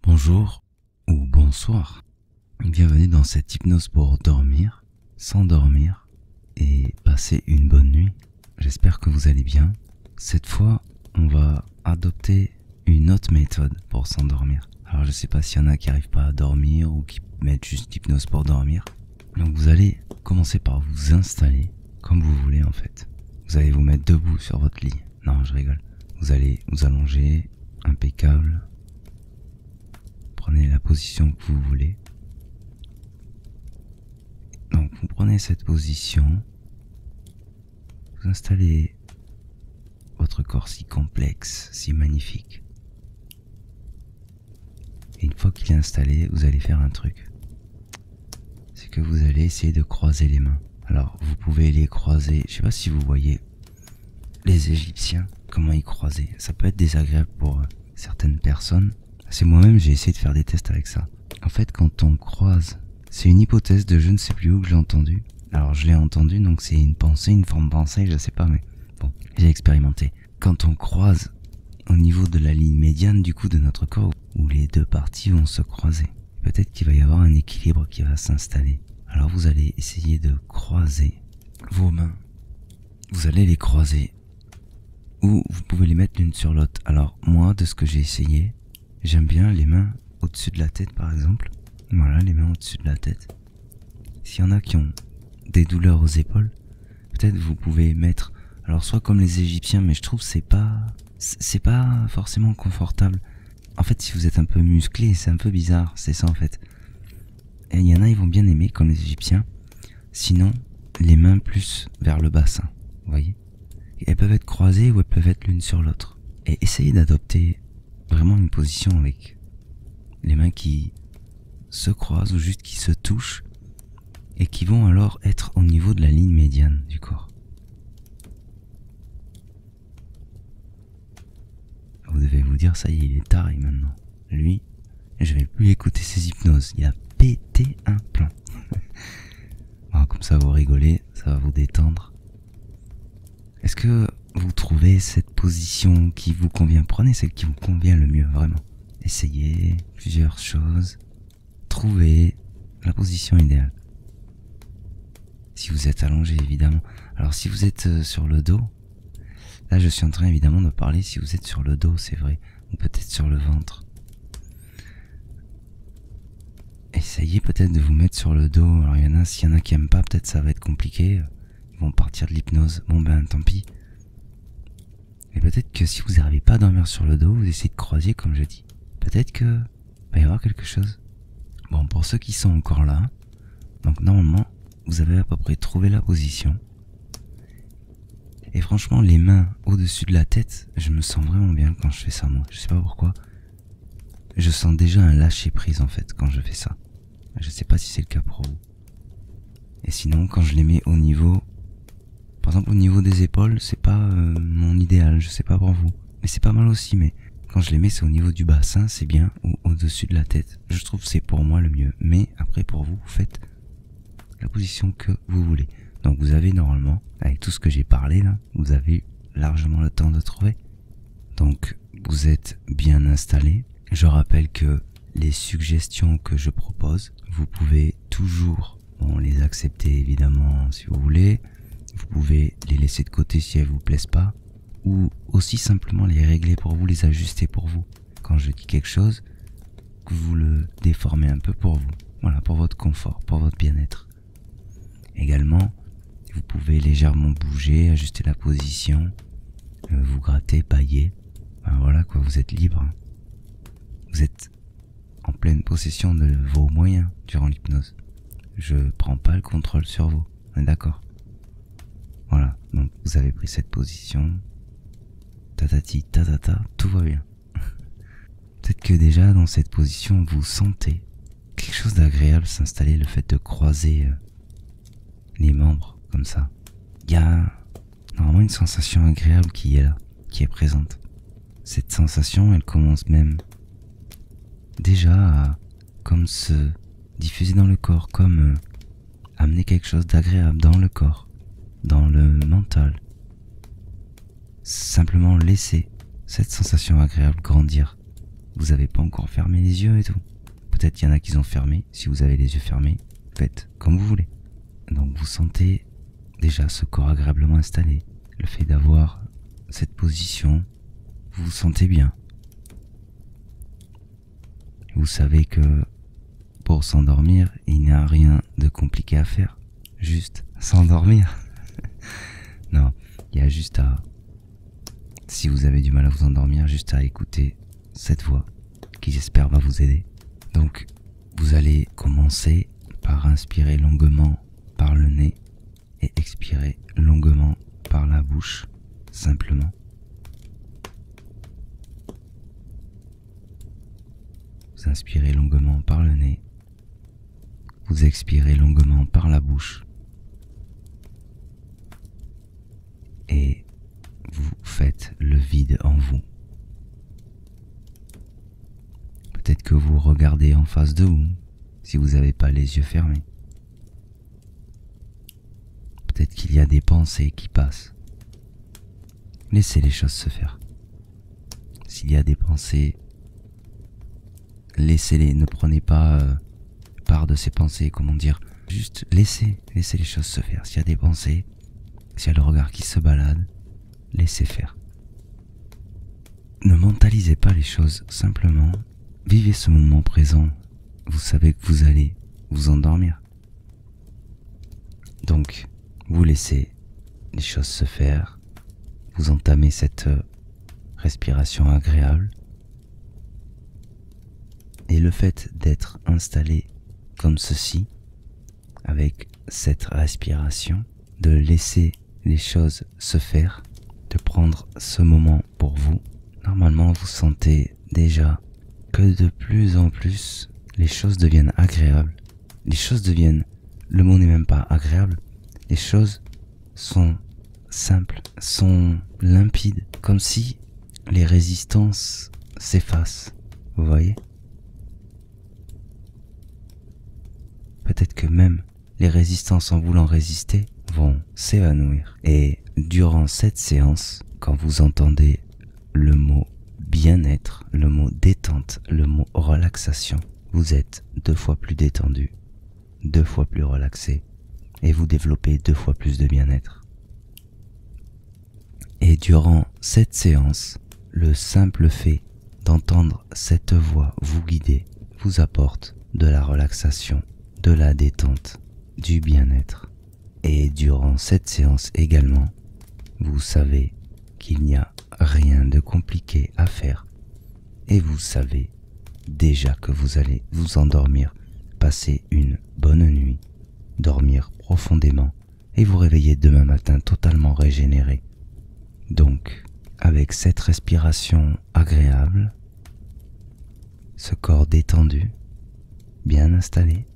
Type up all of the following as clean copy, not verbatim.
Bonjour ou bonsoir. Bienvenue dans cette hypnose pour dormir, s'endormir et passer une bonne nuit. J'espère que vous allez bien. Cette fois, on va adopter une autre méthode pour s'endormir. Alors je sais pas s'il y en a qui n'arrivent pas à dormir ou qui mettent juste hypnose pour dormir. Donc vous allez commencer par vous installer comme vous voulez en fait. Vous allez vous mettre debout sur votre lit. Non, je rigole. Vous allez vous allonger, impeccable. Prenez la position que vous voulez. Donc vous prenez cette position. Vous installez votre corps si complexe, si magnifique. Et une fois qu'il est installé, vous allez faire un truc. C'est que vous allez essayer de croiser les mains. Alors vous pouvez les croiser, je sais pas si vous voyez les Égyptiens, comment ils croisaient. Ça peut être désagréable pour certaines personnes. C'est moi-même, j'ai essayé de faire des tests avec ça. En fait, quand on croise, c'est une hypothèse de je ne sais plus où que j'ai entendu. Alors je l'ai entendu, donc c'est une pensée, une forme de pensée, je sais pas, mais bon, j'ai expérimenté. Quand on croise au niveau de la ligne médiane du coup de notre corps, où les deux parties vont se croiser, peut-être qu'il va y avoir un équilibre qui va s'installer. Alors vous allez essayer de croiser vos mains. Vous allez les croiser. Ou vous pouvez les mettre l'une sur l'autre. Alors moi, de ce que j'ai essayé, j'aime bien les mains au-dessus de la tête par exemple. Voilà, les mains au-dessus de la tête. S'il y en a qui ont des douleurs aux épaules, peut-être vous pouvez mettre, alors soit comme les Égyptiens, mais je trouve que c'est pas forcément confortable. En fait, si vous êtes un peu musclé, c'est un peu bizarre, c'est ça en fait. Et il y en a, ils vont bien aimer comme les Égyptiens. Sinon, les mains plus vers le bassin, vous voyez. Et elles peuvent être croisées ou elles peuvent être l'une sur l'autre. Et essayez d'adopter vraiment une position avec les mains qui se croisent ou juste qui se touchent et qui vont alors être au niveau de la ligne médiane du corps. Vous devez vous dire, ça y est, il est tard et maintenant. Lui, je vais plus écouter ses hypnoses. Il a pété un plomb. Bon, comme ça vous rigolez, ça va vous détendre. Est-ce que vous trouvez cette position qui vous convient? Prenez celle qui vous convient le mieux, vraiment. Essayez plusieurs choses. Trouvez la position idéale. Si vous êtes allongé, évidemment. Alors si vous êtes sur le dos, là je suis en train évidemment de parler si vous êtes sur le dos, c'est vrai. Ou peut-être sur le ventre. Essayez peut-être de vous mettre sur le dos. Alors s'il y en a qui aiment pas, peut-être ça va être compliqué. Ils vont partir de l'hypnose. Bon ben tant pis. Et peut-être que si vous n'arrivez pas à dormir sur le dos, vous essayez de croiser comme je dis. Peut-être que va y avoir quelque chose. Bon, pour ceux qui sont encore là, donc normalement, vous avez à peu près trouvé la position. Et franchement, les mains au-dessus de la tête, je me sens vraiment bien quand je fais ça moi. Je sais pas pourquoi. Je sens déjà un lâcher prise en fait quand je fais ça. Je sais pas si c'est le cas pour vous. Et sinon, quand je les mets au niveau, par exemple au niveau des épaules, c'est pas mon idéal, je sais pas pour vous. Mais c'est pas mal aussi, mais quand je les mets c'est au niveau du bassin, c'est bien, ou au-dessus de la tête. Je trouve que c'est pour moi le mieux. Mais après pour vous, vous faites la position que vous voulez. Donc vous avez normalement, avec tout ce que j'ai parlé là, vous avez largement le temps de trouver. Donc vous êtes bien installé. Je rappelle que les suggestions que je propose, vous pouvez toujours les accepter évidemment si vous voulez. Vous pouvez les laisser de côté si elles vous plaisent pas. Ou aussi simplement les régler pour vous, les ajuster pour vous. Quand je dis quelque chose, que vous le déformez un peu pour vous. Voilà, pour votre confort, pour votre bien-être. Également, vous pouvez légèrement bouger, ajuster la position, vous gratter, bailler. Ben voilà quoi, vous êtes libre. Vous êtes en pleine possession de vos moyens durant l'hypnose. Je prends pas le contrôle sur vous, on est d'accord? Voilà, donc vous avez pris cette position. Tatati, tatata, tout va bien. Peut-être que déjà dans cette position vous sentez quelque chose d'agréable s'installer, le fait de croiser les membres comme ça. Il y a normalement une sensation agréable qui est là, qui est présente. Cette sensation, elle commence même déjà à comme se diffuser dans le corps, comme amener quelque chose d'agréable dans le corps, dans le mental. Simplement laisser cette sensation agréable grandir vous n'avez pas encore fermé les yeux et tout. Peut-être qu'il y en a qui ont fermé. Si vous avez les yeux fermés, faites comme vous voulez. Donc vous sentez déjà ce corps agréablement installé. Le fait d'avoir cette position, vous vous sentez bien. Vous savez que pour s'endormir, il n'y a rien de compliqué à faire. Juste s'endormir. Non, il y a juste à... Si vous avez du mal à vous endormir, juste à écouter cette voix qui j'espère va vous aider. Donc, vous allez commencer par inspirer longuement par le nez et expirer longuement par la bouche, simplement. Vous inspirez longuement par le nez, vous expirez longuement par la bouche et vous faites le vide en vous. Peut-être que vous regardez en face de vous, si vous n'avez pas les yeux fermés. Peut-être qu'il y a des pensées qui passent. Laissez les choses se faire. S'il y a des pensées, laissez-les, ne prenez pas part de ces pensées, comment dire. Juste laissez les choses se faire. S'il y a des pensées, s'il y a le regard qui se balade, laissez faire. Ne mentalisez pas les choses, simplement vivez ce moment présent. Vous savez que vous allez vous endormir. Donc, vous laissez les choses se faire. Vous entamez cette respiration agréable. Et le fait d'être installé comme ceci, avec cette respiration, de laisser les choses se faire, de prendre ce moment pour vous, normalement vous sentez déjà que de plus en plus les choses deviennent agréables. Les choses deviennent, le mot n'est même pas agréable, les choses sont simples, sont limpides, comme si les résistances s'effacent, vous voyez? Peut-être que même les résistances en voulant résister vont s'évanouir. Et durant cette séance, quand vous entendez le mot bien-être, le mot détente, le mot relaxation, vous êtes 2 fois plus détendu, 2 fois plus relaxé et vous développez 2 fois plus de bien-être. Et durant cette séance, le simple fait d'entendre cette voix vous guider vous apporte de la relaxation, de la détente, du bien-être. Et durant cette séance également, vous savez qu'il n'y a rien de compliqué à faire et vous savez déjà que vous allez vous endormir, passer une bonne nuit, dormir profondément et vous réveiller demain matin totalement régénéré. Donc, avec cette respiration agréable, ce corps détendu, bien installé,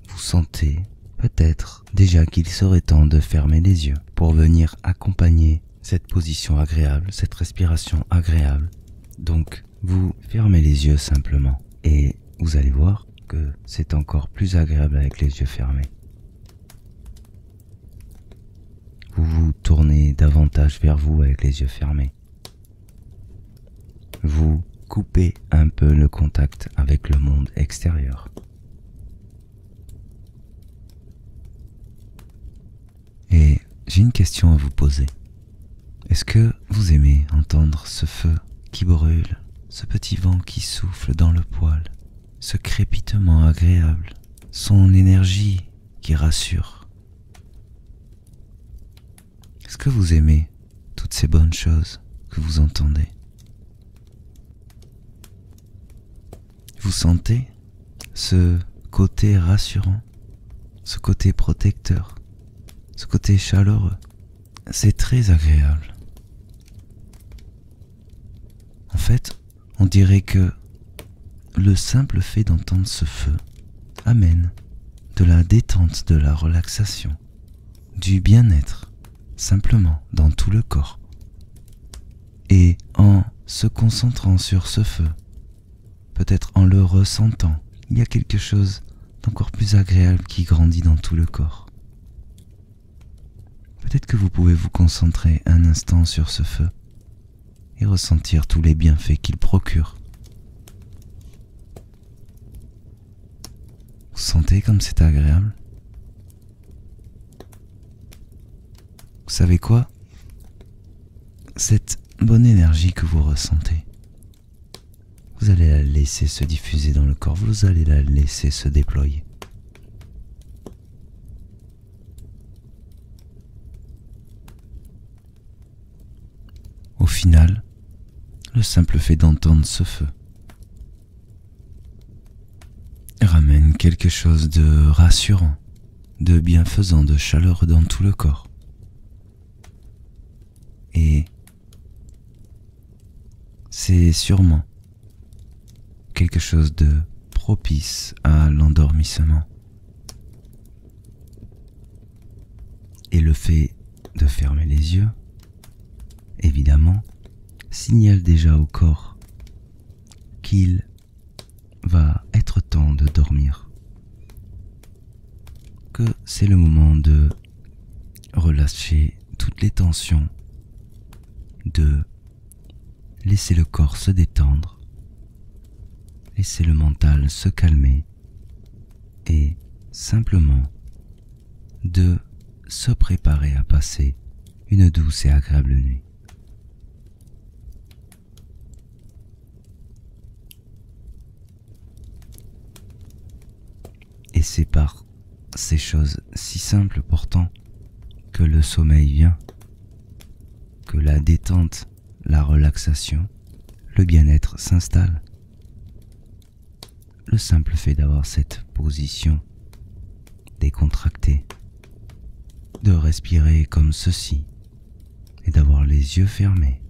vous sentez peut-être déjà qu'il serait temps de fermer les yeux pour venir accompagner cette position agréable, cette respiration agréable. Donc, vous fermez les yeux simplement et vous allez voir que c'est encore plus agréable avec les yeux fermés. Vous vous tournez davantage vers vous avec les yeux fermés. Vous coupez un peu le contact avec le monde extérieur. Et j'ai une question à vous poser. Est-ce que vous aimez entendre ce feu qui brûle, ce petit vent qui souffle dans le poêle, ce crépitement agréable, son énergie qui rassure? Est-ce que vous aimez toutes ces bonnes choses que vous entendez? Vous sentez ce côté rassurant, ce côté protecteur, ce côté chaleureux? C'est très agréable. En fait, on dirait que le simple fait d'entendre ce feu amène de la détente, de la relaxation, du bien-être, simplement dans tout le corps. Et en se concentrant sur ce feu, peut-être en le ressentant, il y a quelque chose d'encore plus agréable qui grandit dans tout le corps. Peut-être que vous pouvez vous concentrer un instant sur ce feu et ressentir tous les bienfaits qu'il procure sentez comme c'est agréable? Vous savez quoi? Cette bonne énergie que vous ressentez, vous allez la laisser se diffuser dans le corps, vous allez la laisser se déployer. Au final, le simple fait d'entendre ce feu ramène quelque chose de rassurant, de bienfaisant, de chaleureux dans tout le corps. Et c'est sûrement quelque chose de propice à l'endormissement. Et le fait de fermer les yeux, évidemment, signale déjà au corps qu'il va être temps de dormir, que c'est le moment de relâcher toutes les tensions, de laisser le corps se détendre, laisser le mental se calmer et simplement de se préparer à passer une douce et agréable nuit. Et c'est par ces choses si simples pourtant que le sommeil vient, que la détente, la relaxation, le bien-être s'installe. Le simple fait d'avoir cette position décontractée, de respirer comme ceci et d'avoir les yeux fermés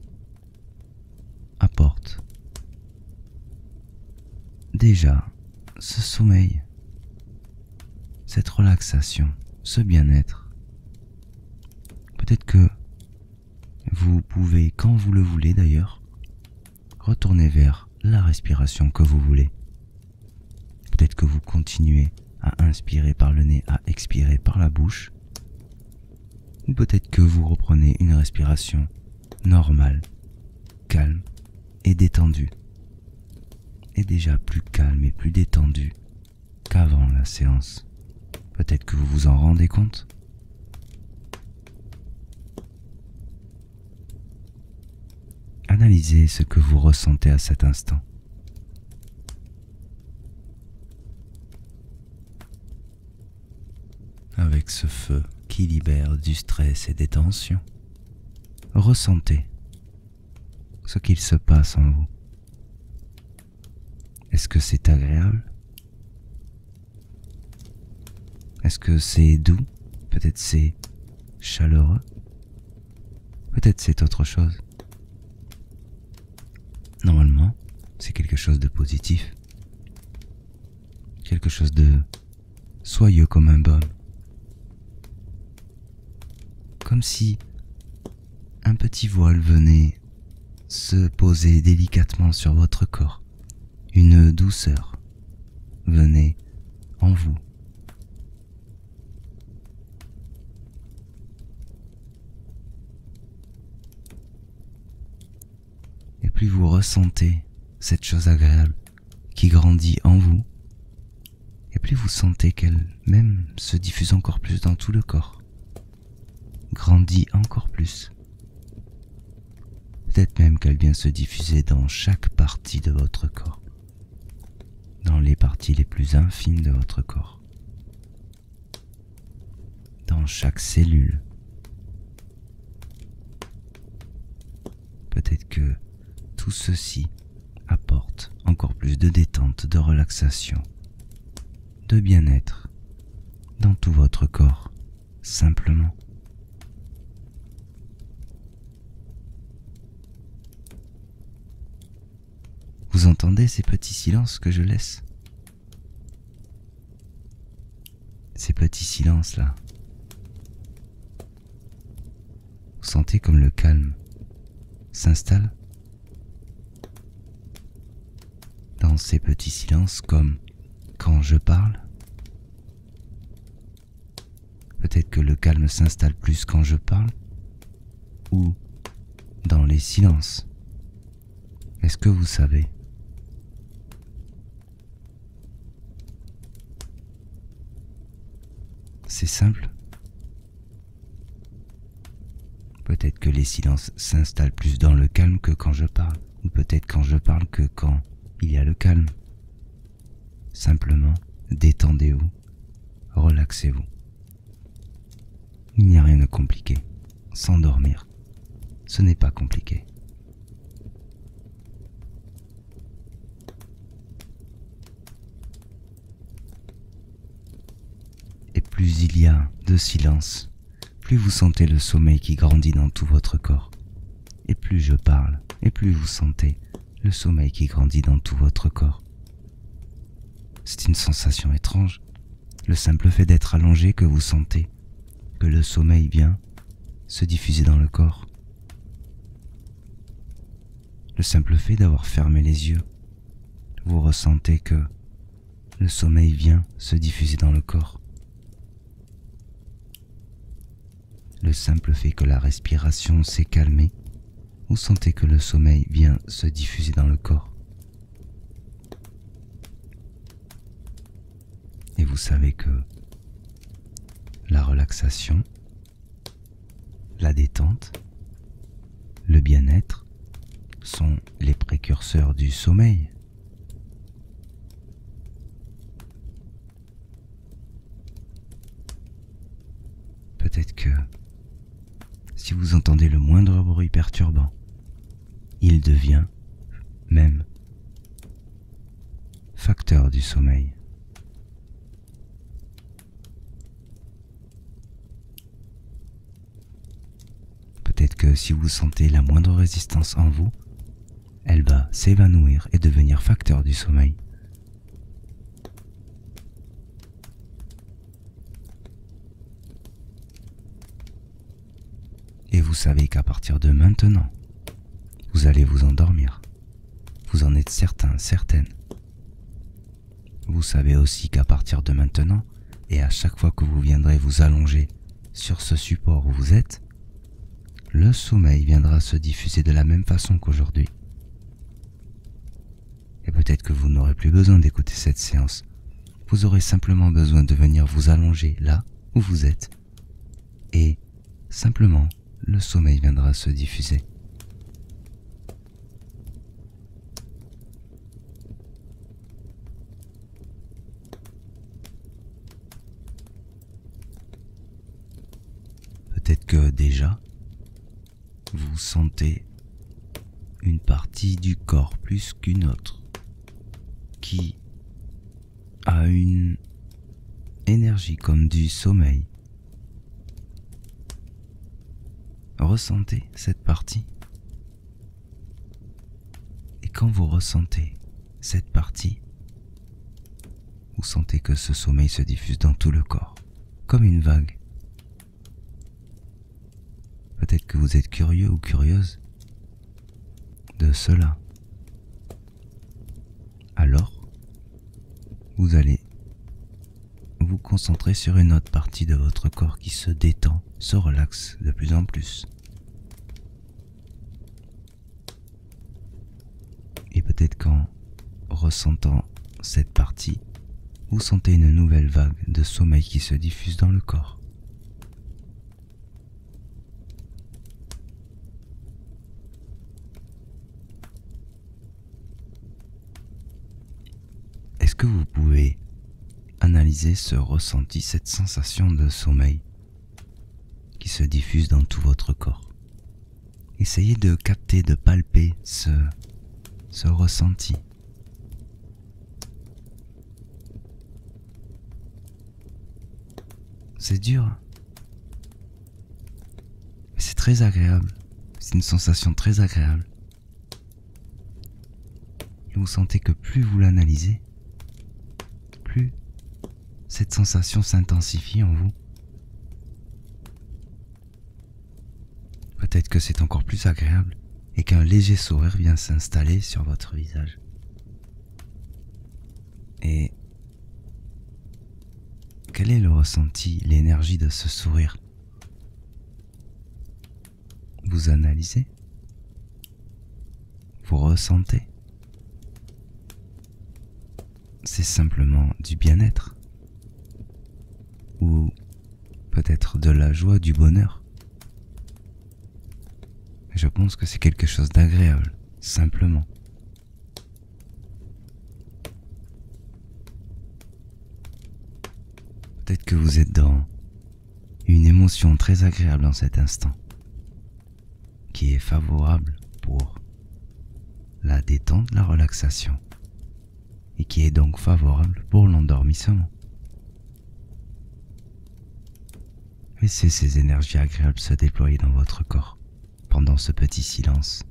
apporte déjà ce sommeil, cette relaxation, ce bien-être. Peut-être que vous pouvez, quand vous le voulez d'ailleurs, retourner vers la respiration que vous voulez. Peut-être que vous continuez à inspirer par le nez, à expirer par la bouche. Ou peut-être que vous reprenez une respiration normale, calme et détendue. Et déjà plus calme et plus détendue qu'avant la séance. Peut-être que vous vous en rendez compte. Analysez ce que vous ressentez à cet instant. Avec ce feu qui libère du stress et des tensions, ressentez ce qu'il se passe en vous. Est-ce que c'est agréable? Est-ce que c'est doux? Peut-être c'est chaleureux? Peut-être c'est autre chose. Normalement, c'est quelque chose de positif. Quelque chose de soyeux comme un baume. Comme si un petit voile venait se poser délicatement sur votre corps. Une douceur venait en vous. Et plus vous ressentez cette chose agréable qui grandit en vous, et plus vous sentez qu'elle même se diffuse encore plus dans tout le corps, grandit encore plus. Peut-être même qu'elle vient se diffuser dans chaque partie de votre corps, dans les parties les plus infimes de votre corps, dans chaque cellule. Peut-être que tout ceci apporte encore plus de détente, de relaxation, de bien-être dans tout votre corps, simplement. Vous entendez ces petits silences que je laisse? Ces petits silences-là. Vous sentez comme le calme s'installe dans ces petits silences, comme quand je parle. Peut-être que le calme s'installe plus quand je parle, ou dans les silences. Est-ce que vous savez? C'est simple. Peut-être que les silences s'installent plus dans le calme que quand je parle, ou peut-être quand je parle que quand il y a le calme. Simplement, détendez-vous, relaxez-vous. Il n'y a rien de compliqué. S'endormir, ce n'est pas compliqué. Et plus il y a de silence, plus vous sentez le sommeil qui grandit dans tout votre corps. Et plus je parle, et plus vous sentez le sommeil qui grandit dans tout votre corps. C'est une sensation étrange, le simple fait d'être allongé que vous sentez, que le sommeil vient se diffuser dans le corps. Le simple fait d'avoir fermé les yeux, vous ressentez que le sommeil vient se diffuser dans le corps. Le simple fait que la respiration s'est calmée, vous sentez que le sommeil vient se diffuser dans le corps. Et vous savez que la relaxation, la détente, le bien-être sont les précurseurs du sommeil. Peut-être que si vous entendez le moindre bruit perturbant, il devient même facteur du sommeil. Peut-être que si vous sentez la moindre résistance en vous, elle va s'évanouir et devenir facteur du sommeil. Et vous savez qu'à partir de maintenant, vous allez vous endormir. Vous en êtes certain, certaine. Vous savez aussi qu'à partir de maintenant, et à chaque fois que vous viendrez vous allonger sur ce support où vous êtes, le sommeil viendra se diffuser de la même façon qu'aujourd'hui. Et peut-être que vous n'aurez plus besoin d'écouter cette séance. Vous aurez simplement besoin de venir vous allonger là où vous êtes. Et simplement, le sommeil viendra se diffuser. Peut-être que déjà, vous sentez une partie du corps plus qu'une autre qui a une énergie comme du sommeil. Ressentez cette partie. Et quand vous ressentez cette partie, vous sentez que ce sommeil se diffuse dans tout le corps, comme une vague. Peut-être que vous êtes curieux ou curieuse de cela. Alors, vous allez vous concentrer sur une autre partie de votre corps qui se détend, se relaxe de plus en plus. Et peut-être qu'en ressentant cette partie, vous sentez une nouvelle vague de sommeil qui se diffuse dans le corps. Est-ce que vous pouvez analyser ce ressenti, cette sensation de sommeil qui se diffuse dans tout votre corps? Essayez de capter, de palper ce ressenti. C'est dur, hein, mais c'est très agréable. C'est une sensation très agréable. Et vous sentez que plus vous l'analysez, plus cette sensation s'intensifie en vous. Peut-être que c'est encore plus agréable et qu'un léger sourire vient s'installer sur votre visage. Et quel est le ressenti, l'énergie de ce sourire? Vous analysez? Vous ressentez? C'est simplement du bien-être? Ou peut-être de la joie, du bonheur. Je pense que c'est quelque chose d'agréable, simplement. Peut-être que vous êtes dans une émotion très agréable en cet instant, qui est favorable pour la détente, la relaxation, et qui est donc favorable pour l'endormissement. Laissez ces énergies agréables se déployer dans votre corps pendant ce petit silence.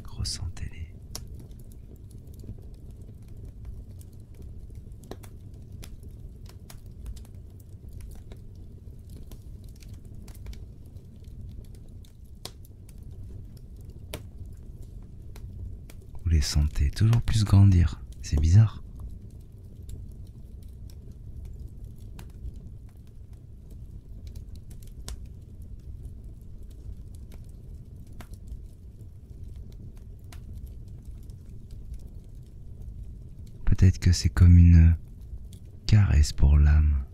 Ressentez-les. Vous les sentez toujours plus grandir, c'est bizarre. Peut-être que c'est comme une caresse pour l'âme.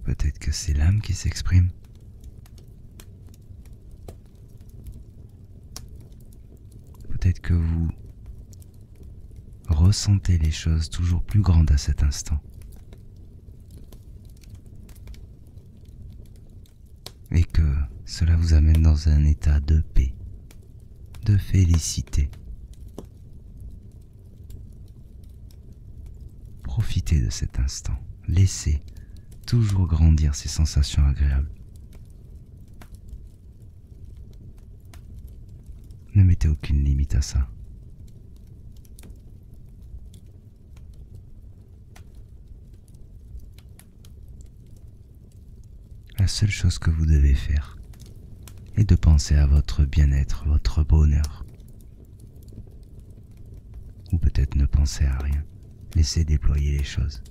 Peut-être que c'est l'âme qui s'exprime. Peut-être que vous ressentez les choses toujours plus grandes à cet instant. Et que cela vous amène dans un état de paix, de félicité. Profitez de cet instant. Laissez toujours grandir ces sensations agréables. Ne mettez aucune limite à ça. La seule chose que vous devez faire est de penser à votre bien-être, votre bonheur. Ou peut-être ne pensez à rien. Laissez déployer les choses.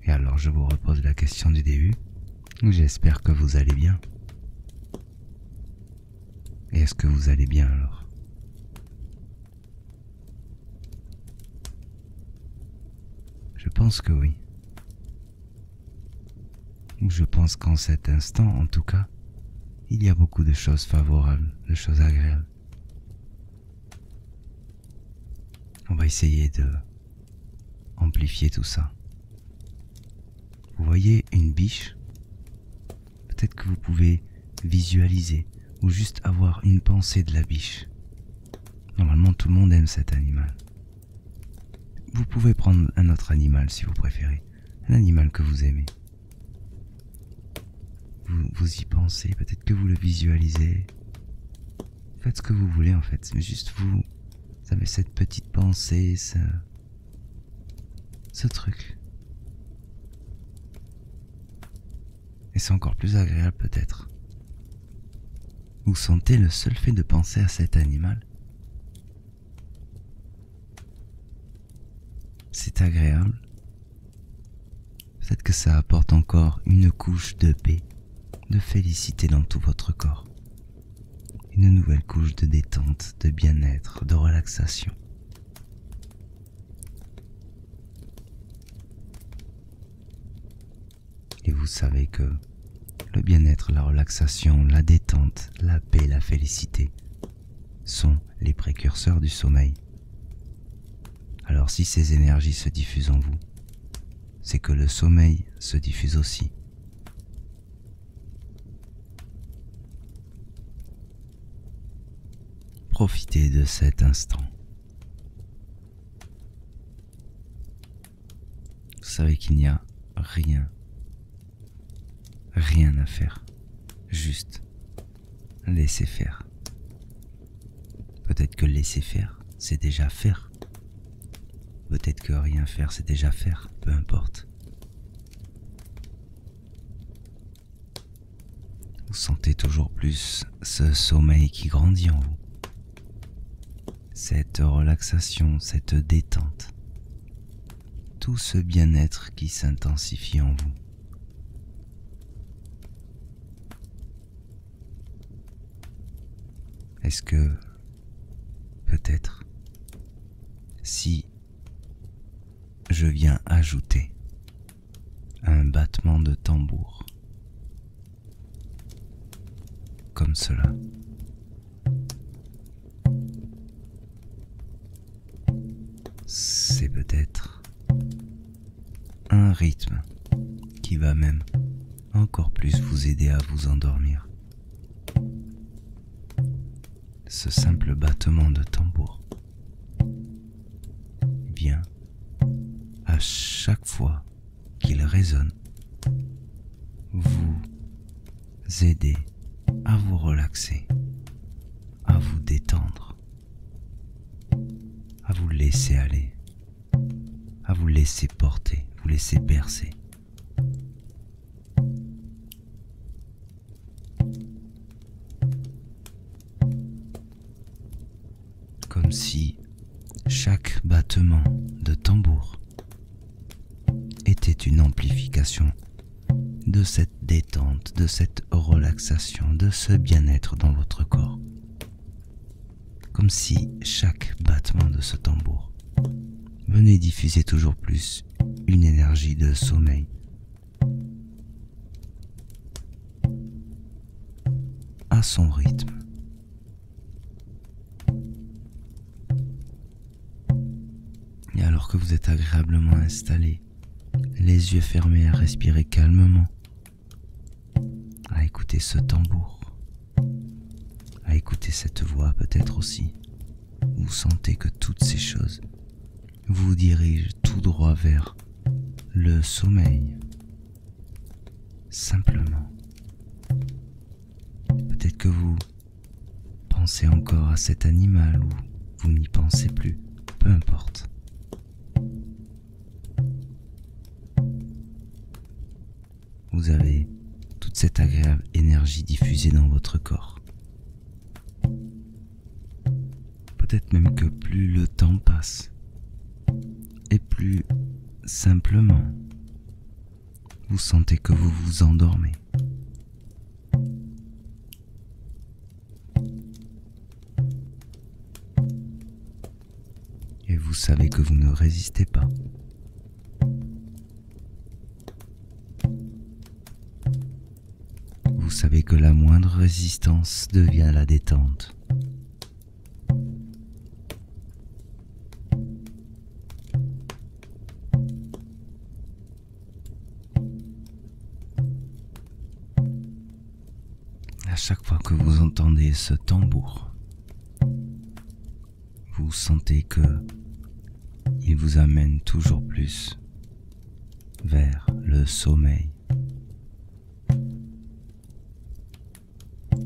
Et alors je vous repose la question du début. J'espère que vous allez bien. Et est-ce que vous allez bien alors? Je pense que oui. Je pense qu'en cet instant, en tout cas, il y a beaucoup de choses favorables, de choses agréables. On va essayer de amplifier tout ça. Vous voyez une biche? Peut-être que vous pouvez visualiser ou juste avoir une pensée de la biche. Normalement, tout le monde aime cet animal. Vous pouvez prendre un autre animal si vous préférez, un animal que vous aimez. Vous y pensez, peut-être que vous le visualisez. Faites ce que vous voulez en fait, mais juste vous avez cette petite pensée, ce truc. Et c'est encore plus agréable peut-être. Vous sentez le seul fait de penser à cet animal. C'est agréable. Peut-être que ça apporte encore une couche de paix, de félicité dans tout votre corps. Une nouvelle couche de détente, de bien-être, de relaxation. Et vous savez que le bien-être, la relaxation, la détente, la paix, la félicité sont les précurseurs du sommeil. Alors si ces énergies se diffusent en vous, c'est que le sommeil se diffuse aussi. Profitez de cet instant. Vous savez qu'il n'y a rien à faire. Juste laisser faire. Peut-être que laisser faire, c'est déjà faire. Peut-être que rien faire, c'est déjà faire. Peu importe. Vous sentez toujours plus ce sommeil qui grandit en vous. Cette relaxation, cette détente. Tout ce bien-être qui s'intensifie en vous. Est-ce que, peut-être, si je viens ajouter un battement de tambour, comme cela, c'est peut-être un rythme qui va même encore plus vous aider à vous endormir. Ce simple battement de tambour vient à chaque fois qu'il résonne vous aider à vous relaxer, à vous détendre, à vous laisser aller, à vous laisser porter, vous laisser bercer. Comme si chaque battement de tambour était une amplification de cette détente, de cette relaxation, de ce bien-être dans votre corps. Comme si chaque battement de ce tambour venait diffuser toujours plus une énergie de sommeil, à son rythme. Et alors que vous êtes agréablement installé, les yeux fermés à respirer calmement, à écouter ce tambour, à écouter cette voix peut-être aussi, vous sentez que toutes ces choses vous dirigent tout droit vers le sommeil. Simplement. Peut-être que vous pensez encore à cet animal ou vous n'y pensez plus, peu importe. Vous avez toute cette agréable énergie diffusée dans votre corps. Peut-être même que plus le temps passe, et plus simplement, vous sentez que vous vous endormez. Et vous savez que vous ne résistez pas. Vous savez que la moindre résistance devient la détente. À chaque fois que vous entendez ce tambour, vous sentez que il vous amène toujours plus vers le sommeil.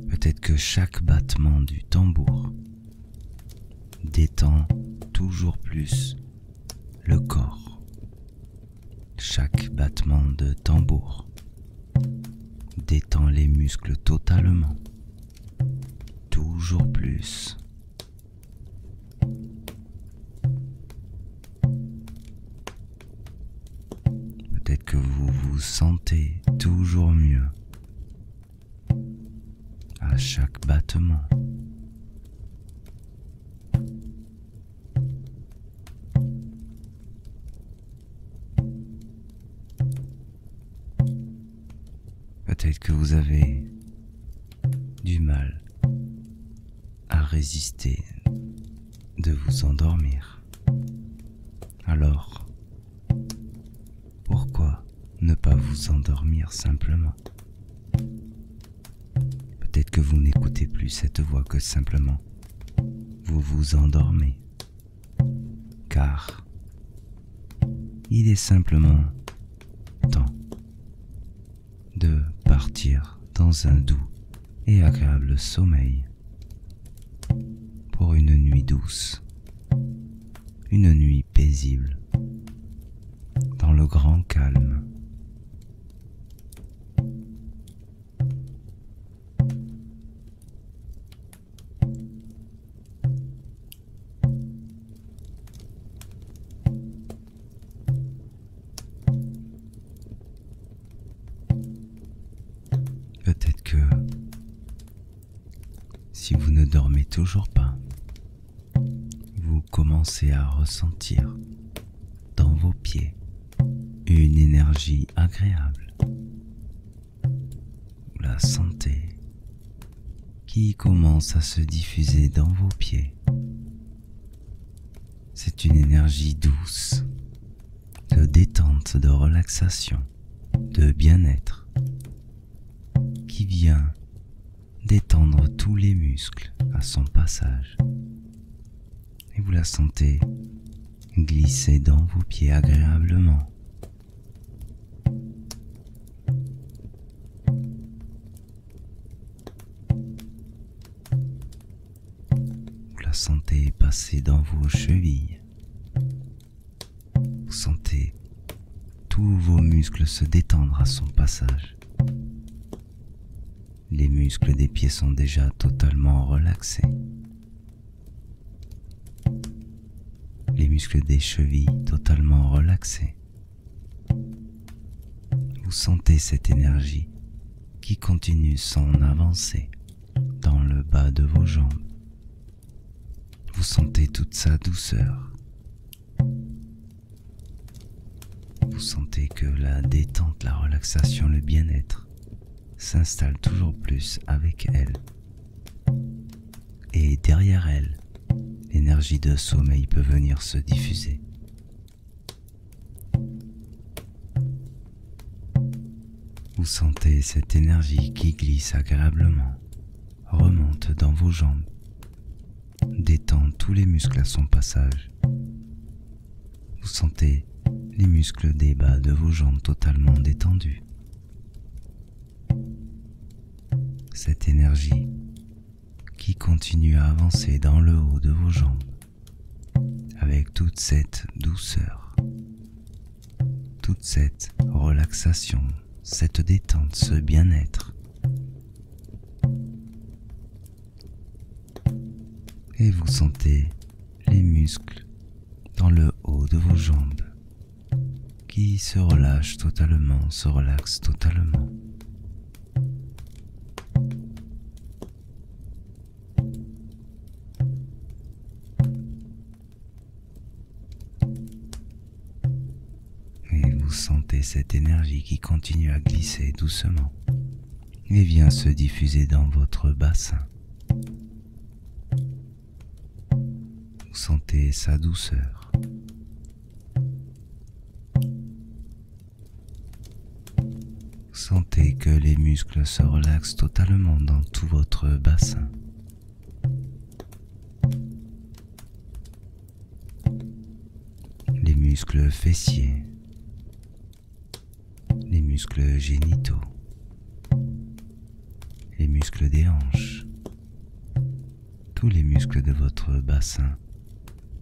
Peut-être que chaque battement du tambour détend toujours plus le corps. Chaque battement de tambour détend les muscles totalement, toujours plus. Peut-être que vous vous sentez toujours mieux à chaque battement. Peut-être que vous avez du mal à résister de vous endormir. Alors, pourquoi ne pas vous endormir simplement? Peut-être que vous n'écoutez plus cette voix, que simplement vous vous endormez. Car il est simplement temps de partir dans un doux et agréable sommeil pour une nuit douce, une nuit paisible, dans le grand calme. Peut-être que si vous ne dormez toujours pas, vous commencez à ressentir dans vos pieds une énergie agréable. Vous la sentez qui commence à se diffuser dans vos pieds. C'est une énergie douce, de détente, de relaxation, de bien-être, qui vient détendre tous les muscles à son passage. Et vous la sentez glisser dans vos pieds agréablement. Vous la sentez passer dans vos chevilles. Vous sentez tous vos muscles se détendre à son passage. Les muscles des pieds sont déjà totalement relaxés. Les muscles des chevilles totalement relaxés. Vous sentez cette énergie qui continue son avancée dans le bas de vos jambes. Vous sentez toute sa douceur. Vous sentez que la détente, la relaxation, le bien-être s'installe toujours plus avec elle. Et derrière elle, l'énergie de sommeil peut venir se diffuser. Vous sentez cette énergie qui glisse agréablement, remonte dans vos jambes, détend tous les muscles à son passage. Vous sentez les muscles des bas de vos jambes totalement détendus. Cette énergie qui continue à avancer dans le haut de vos jambes avec toute cette douceur, toute cette relaxation, cette détente, ce bien-être. Et vous sentez les muscles dans le haut de vos jambes qui se relâchent totalement, se relaxent totalement. Et vous sentez cette énergie qui continue à glisser doucement et vient se diffuser dans votre bassin. Vous sentez sa douceur. Vous sentez que les muscles se relaxent totalement dans tout votre bassin. Les muscles fessiers, les muscles génitaux, les muscles des hanches, tous les muscles de votre bassin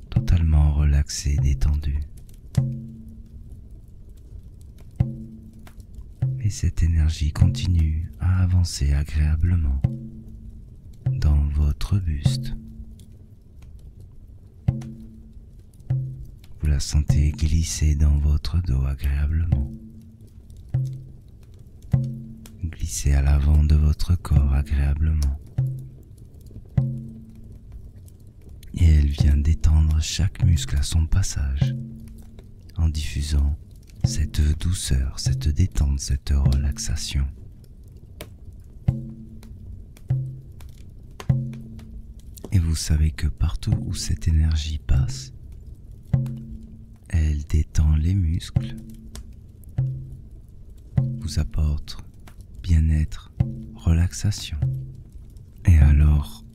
totalement relaxés, détendus. Et cette énergie continue à avancer agréablement dans votre buste. Vous la sentez glisser dans votre dos agréablement. Glisser à l'avant de votre corps agréablement. Et elle vient détendre chaque muscle à son passage en diffusant cette douceur, cette détente, cette relaxation. Et vous savez que partout où cette énergie passe, elle détend les muscles, vous apporte bien-être, relaxation. Et alors,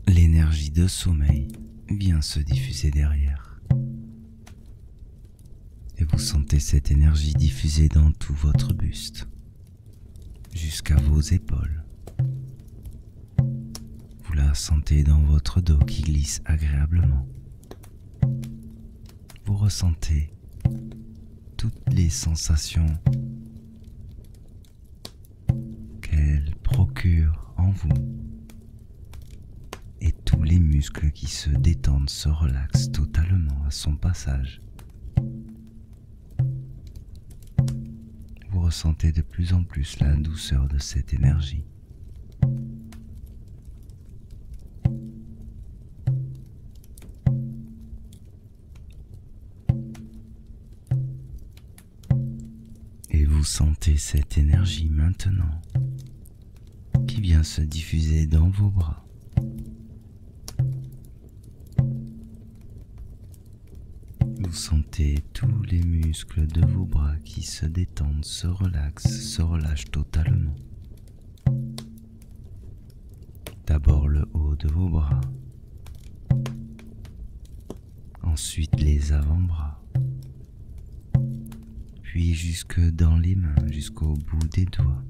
l'énergie de sommeil vient se diffuser derrière. Et vous sentez cette énergie diffusée dans tout votre buste, jusqu'à vos épaules. Vous la sentez dans votre dos qui glisse agréablement. Vous ressentez toutes les sensations qu'elle procure en vous. Et tous les muscles qui se détendent, se relaxent totalement à son passage. Vous ressentez de plus en plus la douceur de cette énergie. Vous sentez cette énergie maintenant qui vient se diffuser dans vos bras. Vous sentez tous les muscles de vos bras qui se détendent, se relaxent, se relâchent totalement. D'abord le haut de vos bras, ensuite les avant-bras, puis jusque dans les mains, jusqu'au bout des doigts.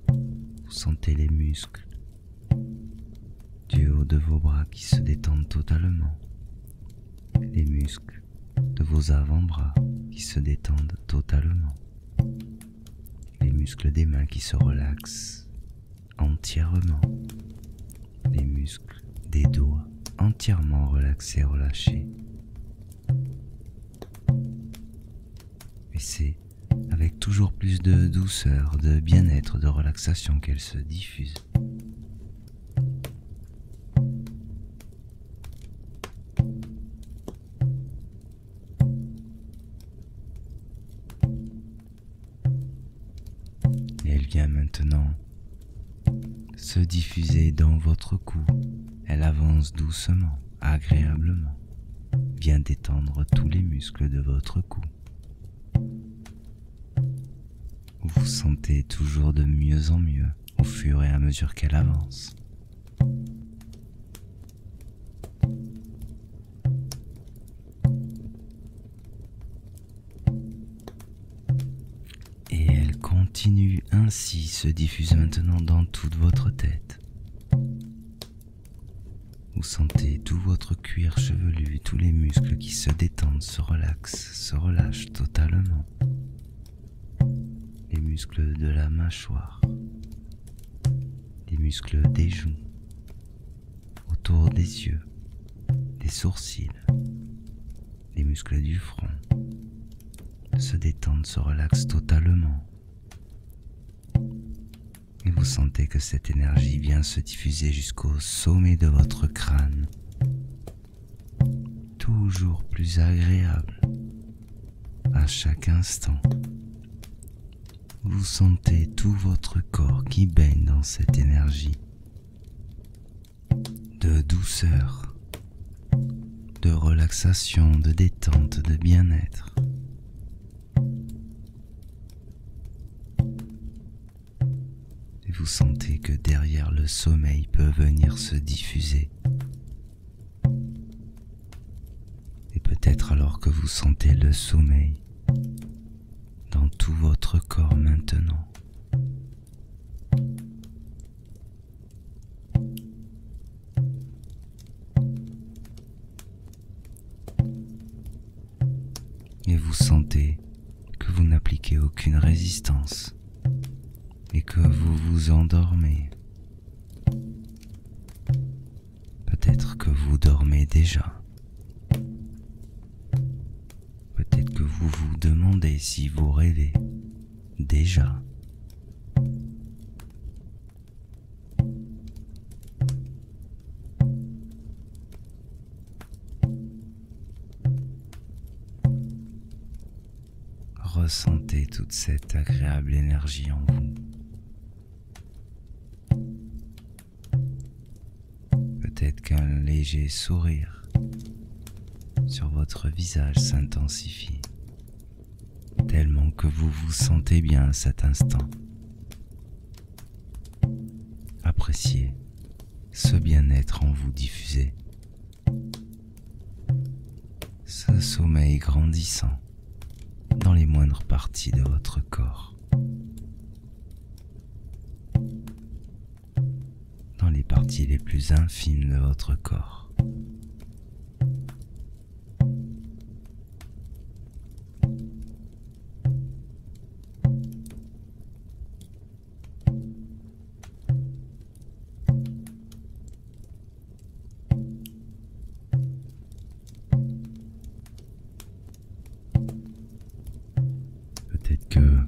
Vous sentez les muscles du haut de vos bras qui se détendent totalement, les muscles de vos avant-bras qui se détendent totalement, les muscles des mains qui se relaxent entièrement, les muscles des doigts entièrement relaxés, relâchés. Et c'est avec toujours plus de douceur, de bien-être, de relaxation qu'elle se diffuse. Et elle vient maintenant se diffuser dans votre cou. Elle avance doucement, agréablement, vient détendre tous les muscles de votre cou. Vous sentez toujours de mieux en mieux au fur et à mesure qu'elle avance. Et elle continue ainsi, se diffuse maintenant dans toute votre tête. Vous sentez tout votre cuir chevelu, tous les muscles qui se détendent, se relaxent, se relâchent totalement. Les muscles de la mâchoire, les muscles des joues, autour des yeux, des sourcils, les muscles du front se détendent, se relaxent totalement. Et vous sentez que cette énergie vient se diffuser jusqu'au sommet de votre crâne, toujours plus agréable à chaque instant. Vous sentez tout votre corps qui baigne dans cette énergie de douceur, de relaxation, de détente, de bien-être. Et vous sentez que derrière le sommeil peut venir se diffuser. Et peut-être alors que vous sentez le sommeil dans tout votre corps maintenant. Et vous sentez que vous n'appliquez aucune résistance et que vous vous endormez. Peut-être que vous dormez déjà. Peut-être que vous vous demandez si vous rêvez déjà. Ressentez toute cette agréable énergie en vous. Peut-être qu'un léger sourire sur votre visage s'intensifie, tellement que vous vous sentez bien à cet instant. Appréciez ce bien-être en vous diffusé, ce sommeil grandissant dans les moindres parties de votre corps, dans les parties les plus infimes de votre corps. Peut-être que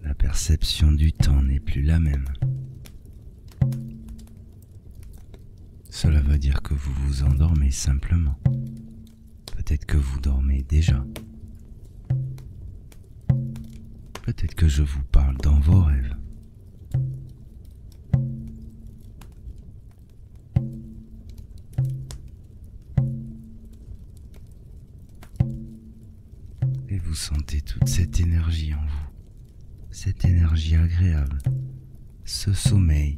la perception du temps n'est plus la même. Cela veut dire que vous vous endormez simplement. Peut-être que vous dormez déjà. Peut-être que je vous parle dans vos rêves. Et vous sentez toute cette énergie en vous, cette énergie agréable, ce sommeil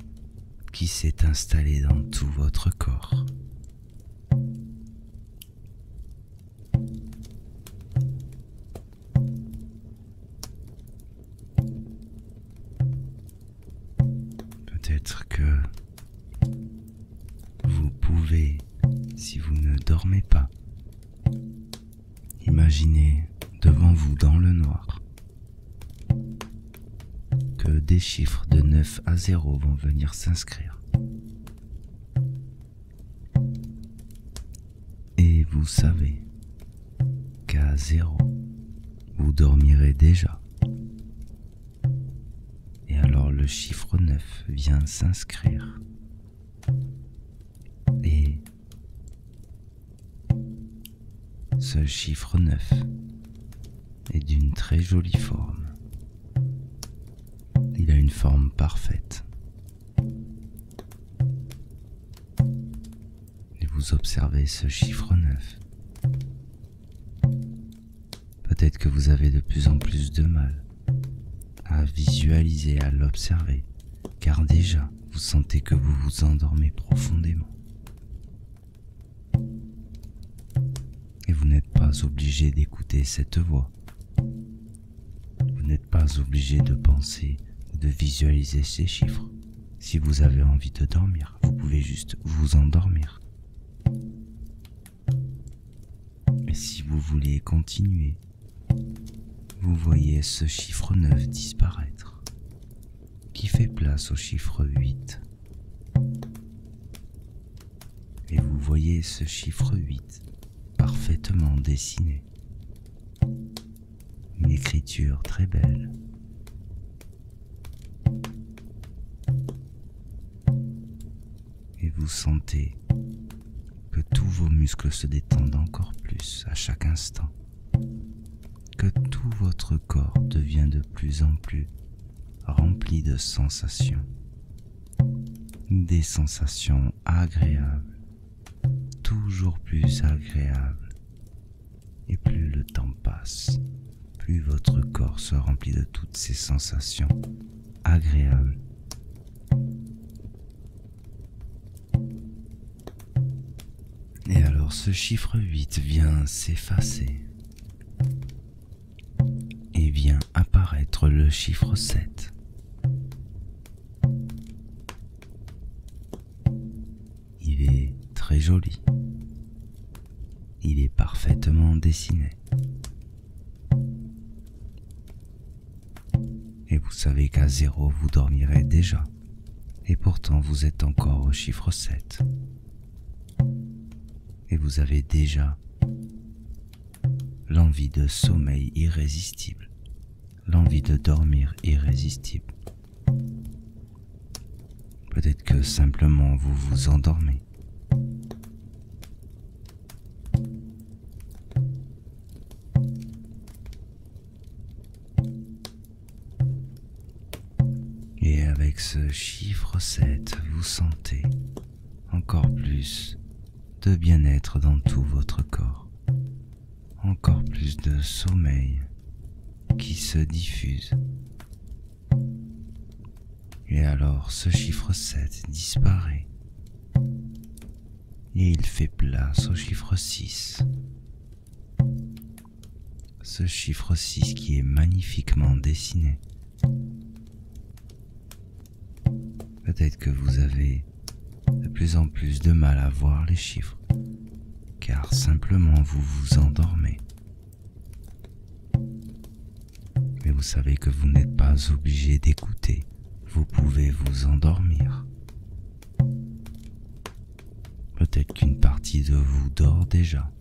qui s'est installé dans tout votre corps. Peut-être que vous pouvez, si vous ne dormez pas, imaginer devant vous dans le noir que des chiffres de 9 à 0 vont venir s'inscrire. Et vous savez qu'à 0, vous dormirez déjà. Et alors le chiffre 9 vient s'inscrire. Et ce chiffre 9 est d'une très jolie forme. Il a une forme parfaite. Et vous observez ce chiffre 9. Peut-être que vous avez de plus en plus de mal à visualiser, à l'observer, car déjà vous sentez que vous vous endormez profondément. Et vous n'êtes pas obligé d'écouter cette voix. Vous n'êtes pas obligé de penser ou de visualiser ces chiffres. Si vous avez envie de dormir, vous pouvez juste vous endormir. Et si vous voulez continuer, vous voyez ce chiffre 9 disparaître, qui fait place au chiffre 8. Et vous voyez ce chiffre 8 parfaitement dessiné. Une écriture très belle. Et vous sentez que tous vos muscles se détendent encore plus à chaque instant. Que tout votre corps devient de plus en plus rempli de sensations. Des sensations agréables, toujours plus agréables. Et plus le temps passe, plus votre corps se remplit de toutes ces sensations agréables. Et alors ce chiffre 8 vient s'effacer. Et vient apparaître le chiffre 7. Il est très joli. Il est parfaitement dessiné. Et vous savez qu'à 0 vous dormirez déjà. Et pourtant vous êtes encore au chiffre 7. Et vous avez déjà l'envie de sommeil irrésistible, l'envie de dormir irrésistible. Peut-être que simplement vous vous endormez. Et avec ce chiffre 7, vous sentez encore plus de bien-être dans tout votre corps. Encore plus de sommeil qui se diffuse. Et alors ce chiffre 7 disparaît. Et il fait place au chiffre 6. Ce chiffre 6 qui est magnifiquement dessiné. Peut-être que vous avez de plus en plus de mal à voir les chiffres, car simplement vous vous endormez. Mais vous savez que vous n'êtes pas obligé d'écouter, vous pouvez vous endormir. Peut-être qu'une partie de vous dort déjà,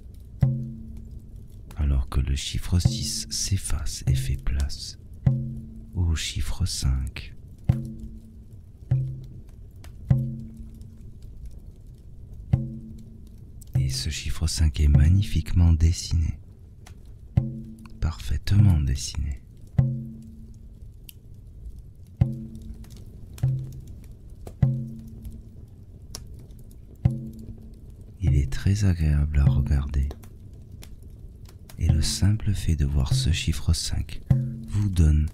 alors que le chiffre 6 s'efface et fait place au chiffre 5. Et ce chiffre 5 est magnifiquement dessiné, parfaitement dessiné. très agréable à regarder. Et le simple fait de voir ce chiffre 5 vous donne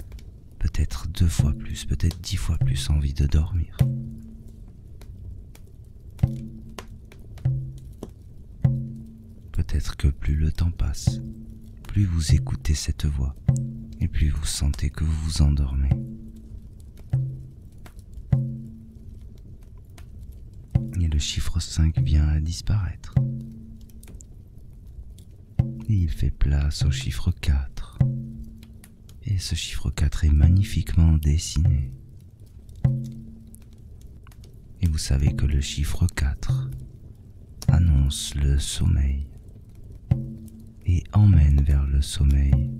peut-être 2 fois plus, peut-être 10 fois plus envie de dormir. Peut-être que plus le temps passe, plus vous écoutez cette voix, et plus vous sentez que vous vous endormez. Et le chiffre 5 vient à disparaître. Et il fait place au chiffre 4. Et ce chiffre 4 est magnifiquement dessiné. Et vous savez que le chiffre 4 annonce le sommeil et emmène vers le sommeil.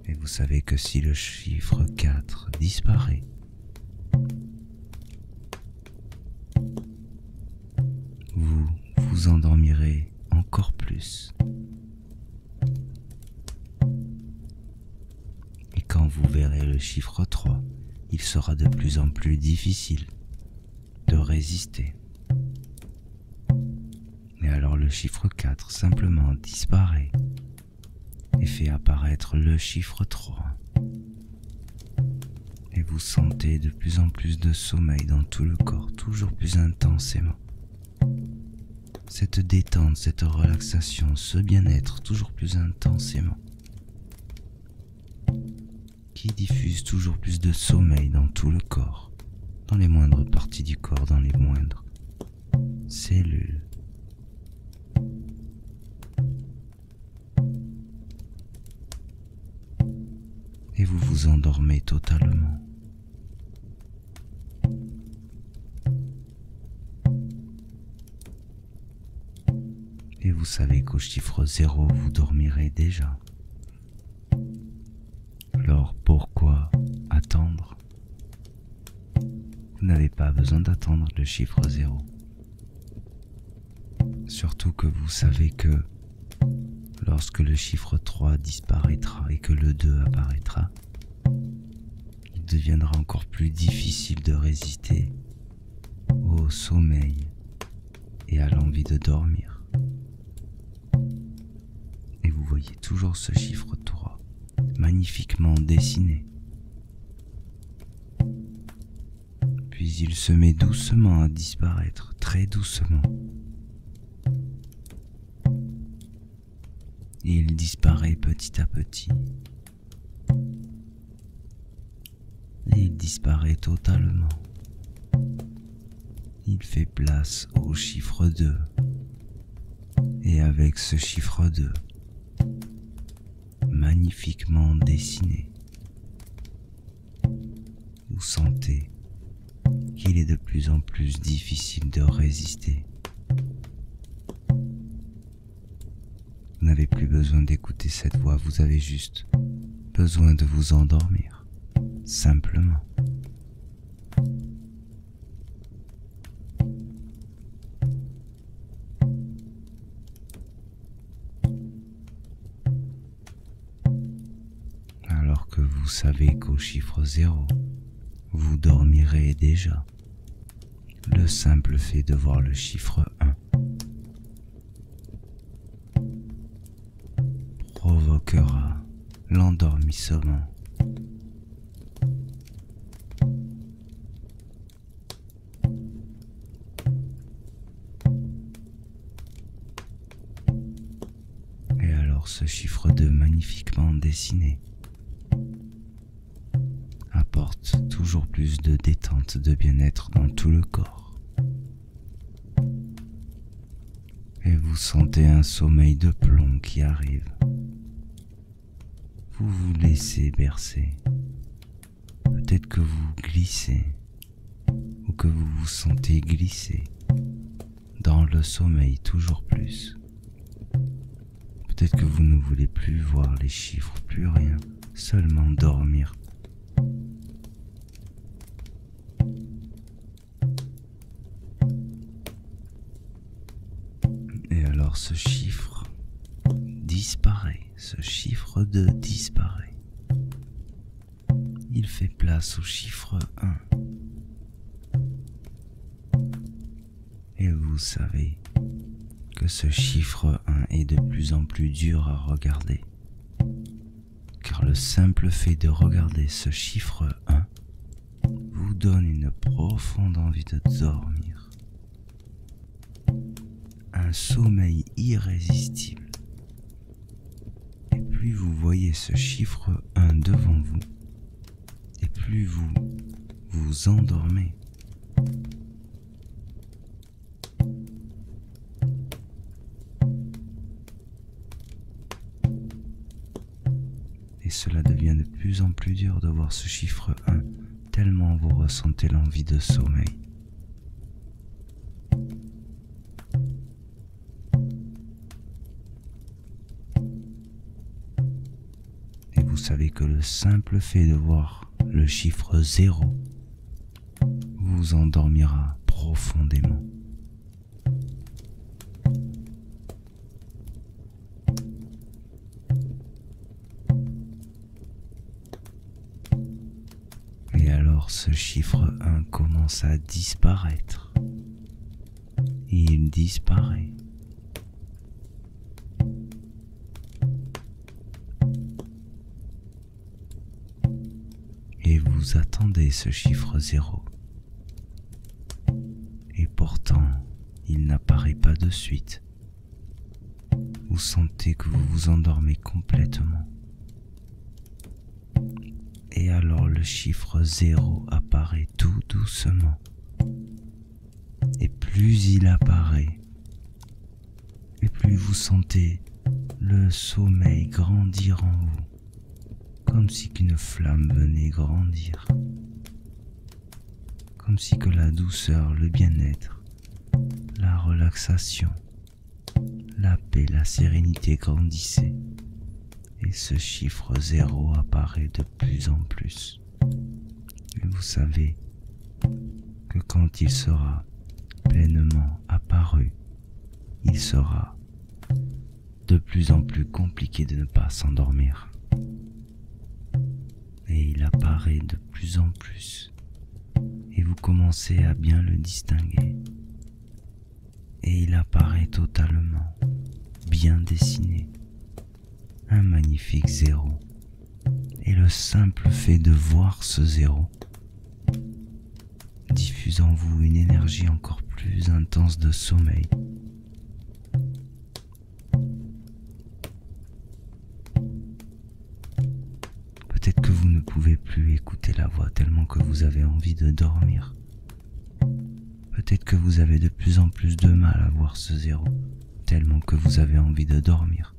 Et vous savez que si le chiffre 4 disparaît, vous vous endormirez encore plus. Et quand vous verrez le chiffre 3, il sera de plus en plus difficile de résister. Et alors le chiffre 4 simplement disparaît et fait apparaître le chiffre 3. Et vous sentez de plus en plus de sommeil dans tout le corps, toujours plus intensément. Cette détente, cette relaxation, ce bien-être toujours plus intensément, qui diffuse toujours plus de sommeil dans tout le corps, dans les moindres parties du corps, dans les moindres cellules. Et vous vous endormez totalement. Et vous savez qu'au chiffre 0, vous dormirez déjà. Alors pourquoi attendre? Vous n'avez pas besoin d'attendre le chiffre 0. Surtout que vous savez que lorsque le chiffre 3 disparaîtra et que le 2 apparaîtra, il deviendra encore plus difficile de résister au sommeil et à l'envie de dormir. Et vous voyez toujours ce chiffre 3 magnifiquement dessiné. Puis il se met doucement à disparaître, très doucement. Et il disparaît petit à petit. Et il disparaît totalement. Il fait place au chiffre 2. Et avec ce chiffre 2, magnifiquement dessiné, vous sentez qu'il est de plus en plus difficile de résister. Vous n'avez plus besoin d'écouter cette voix, vous avez juste besoin de vous endormir, simplement. Alors que vous savez qu'au chiffre 0, vous dormirez déjà. Le simple fait de voir le chiffre 1 provoquera l'endormissement. Et alors ce chiffre 2 magnifiquement dessiné apporte toujours plus de détente, de bien-être dans tout le corps. Et vous sentez un sommeil de plomb qui arrive. Vous vous laissez bercer. Peut-être que vous glissez ou que vous vous sentez glisser dans le sommeil toujours plus. Peut-être que vous ne voulez plus voir les chiffres, plus rien, seulement dormir. Et alors ce chiffre disparaît, ce chiffre 2 disparaît. Il fait place au chiffre 1. vous savez que ce chiffre 1 est de plus en plus dur à regarder, car le simple fait de regarder ce chiffre 1 vous donne une profonde envie de dormir, un sommeil irrésistible. Et plus vous voyez ce chiffre 1 devant vous, et plus vous vous endormez. Et cela devient de plus en plus dur de voir ce chiffre 1, tellement vous ressentez l'envie de sommeil. Et vous savez que le simple fait de voir le chiffre 0 vous endormira profondément. Et alors ce chiffre 1 commence à disparaître. Et il disparaît. Et vous attendez ce chiffre 0. Et pourtant, il n'apparaît pas de suite. Vous sentez que vous vous endormez complètement. Et alors le chiffre 0 apparaît tout doucement. Et plus il apparaît, et plus vous sentez le sommeil grandir en vous, comme si qu'une flamme venait grandir, comme si que la douceur, le bien-être, la relaxation, la paix, la sérénité grandissaient. Et ce chiffre 0 apparaît de plus en plus. Et vous savez que quand il sera pleinement apparu, il sera de plus en plus compliqué de ne pas s'endormir. Et il apparaît de plus en plus. Et vous commencez à bien le distinguer. Et il apparaît totalement, bien dessiné. Un magnifique 0. Et le simple fait de voir ce 0 diffuse en vous une énergie encore plus intense de sommeil. Peut-être que vous ne pouvez plus écouter la voix tellement que vous avez envie de dormir. Peut-être que vous avez de plus en plus de mal à voir ce 0 tellement que vous avez envie de dormir.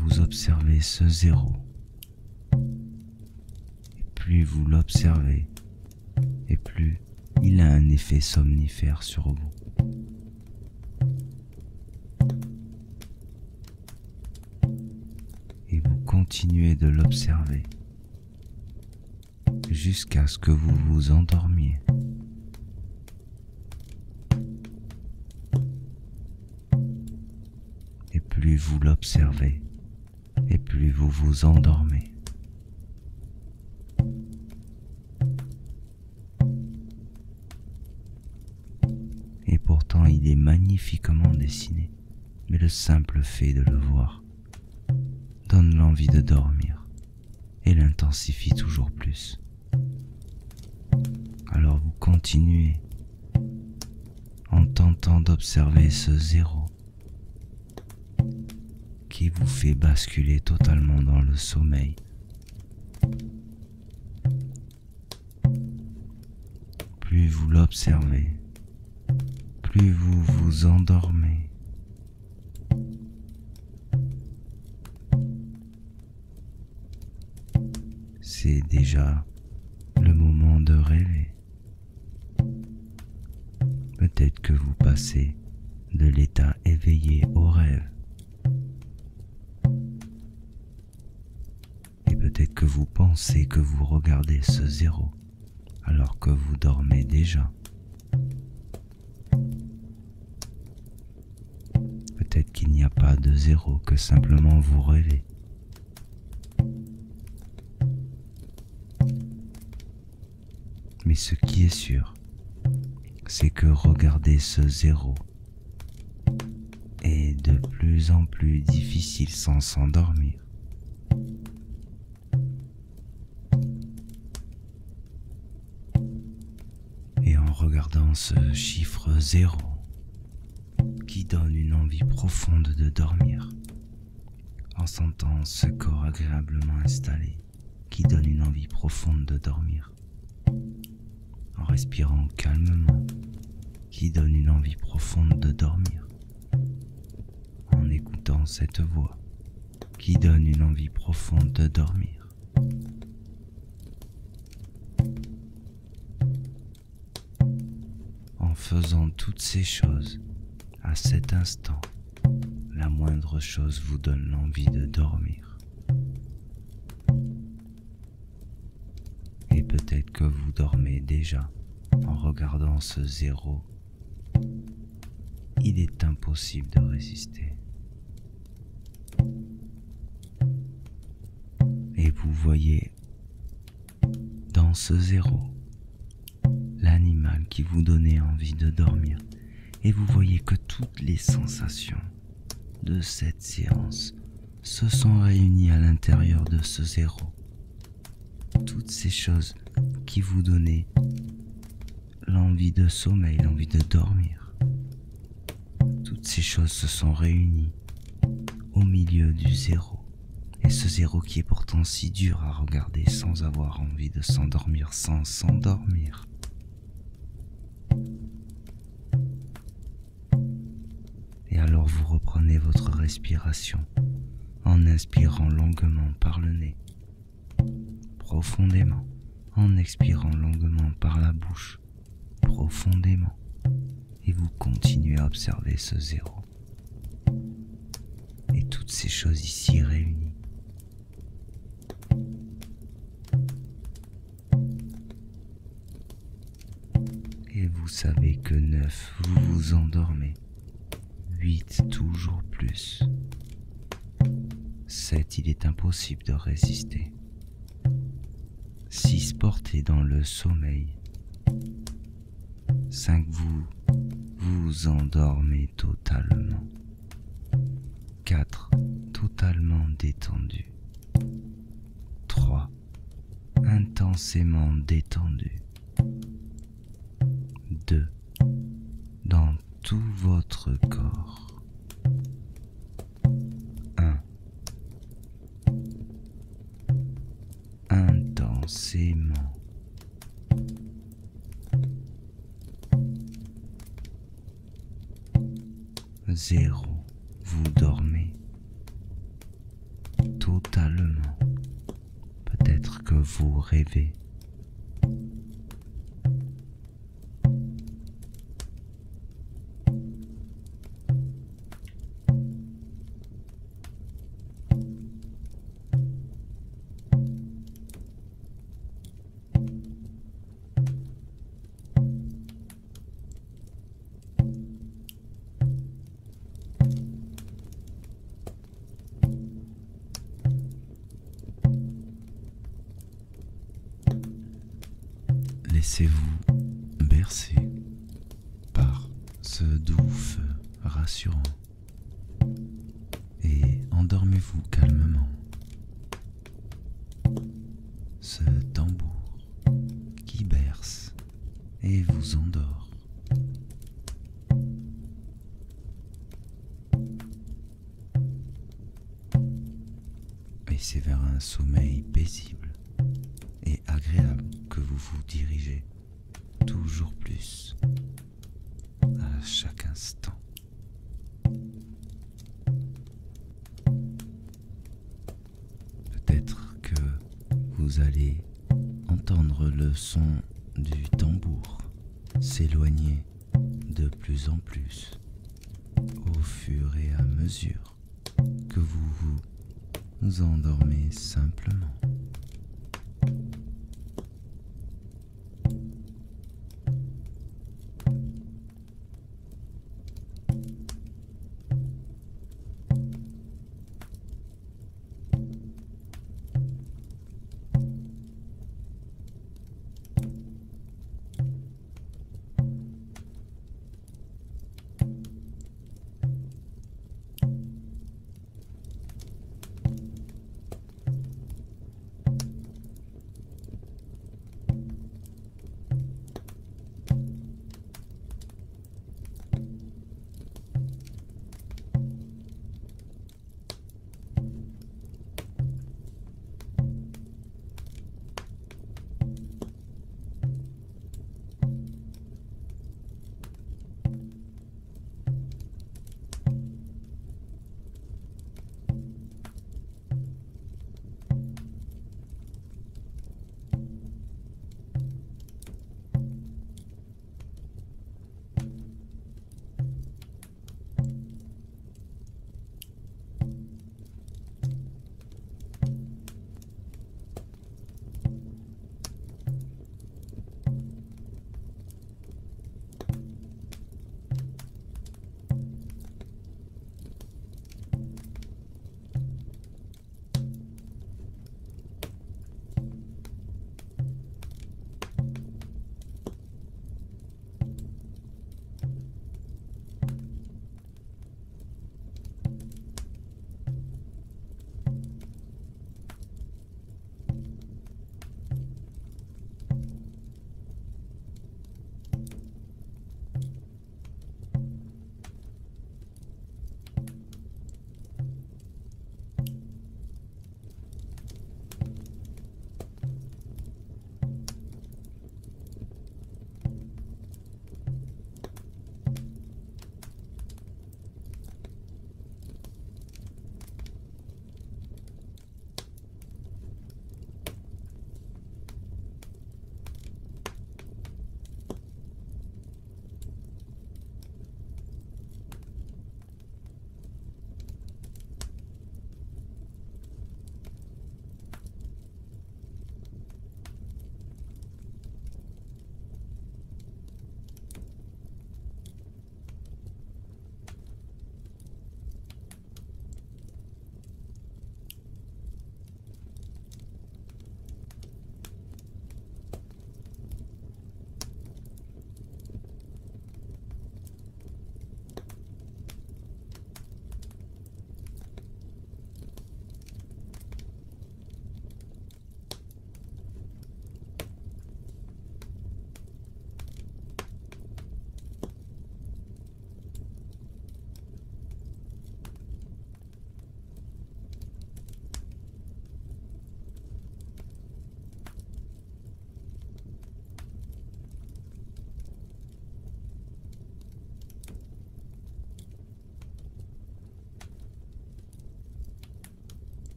Vous observez ce 0. Et plus vous l'observez, et plus il a un effet somnifère sur vous. Et vous continuez de l'observer jusqu'à ce que vous vous endormiez. Et plus vous l'observez, et plus vous vous endormez. Et pourtant il est magnifiquement dessiné, mais le simple fait de le voir donne l'envie de dormir et l'intensifie toujours plus. Alors vous continuez en tentant d'observer ce 0 qui vous fait basculer totalement dans le sommeil. Plus vous l'observez, plus vous vous endormez. C'est déjà le moment de rêver. Peut-être que vous passez de l'état éveillé au rêve. Et peut-être que vous pensez que vous regardez ce 0 alors que vous dormez déjà. Peut-être qu'il n'y a pas de 0, que simplement vous rêvez Mais ce qui est sûr, c'est que regarder ce zéro est de plus en plus difficile sans s'endormir. Et en regardant ce chiffre zéro qui donne une envie profonde de dormir, en sentant ce corps agréablement installé qui donne une envie profonde de dormir, en respirant calmement qui donne une envie profonde de dormir, en écoutant cette voix qui donne une envie profonde de dormir. En faisant toutes ces choses, à cet instant, la moindre chose vous donne l'envie de dormir. Et peut-être que vous dormez déjà en regardant ce zéro. Il est impossible de résister. Et vous voyez dans ce zéro l'animal qui vous donnait envie de dormir. Et vous voyez que toutes les sensations de cette séance se sont réunies à l'intérieur de ce zéro. Toutes ces choses qui vous donnaient l'envie de sommeil, l'envie de dormir. Toutes ces choses se sont réunies au milieu du zéro. Et ce zéro qui est pourtant si dur à regarder sans avoir envie de s'endormir, sans s'endormir. Et alors vous reprenez votre respiration en inspirant longuement par le nez, profondément, en expirant longuement par la bouche, profondément, et vous continuez à observer ce zéro. Et toutes ces choses ici réunies. Et vous savez que 9, vous vous endormez. 8, toujours plus. 7, il est impossible de résister. 6, porté dans le sommeil. 5, vous vous endormez totalement. 4, totalement détendu. 3, intensément détendu. 2, dans tout votre corps. 1, intensément. 0, vous dormez totalement. Peut-être que vous rêvez. Laissez-vous bercer par ce doux feu rassurant et endormez-vous calmement. Ce tambour qui berce et vous endort. Et c'est vers un sommeil paisible et agréable que vous vous dirigez toujours plus à chaque instant. Peut-être que vous allez entendre le son du tambour s'éloigner de plus en plus au fur et à mesure que vous vous endormez simplement.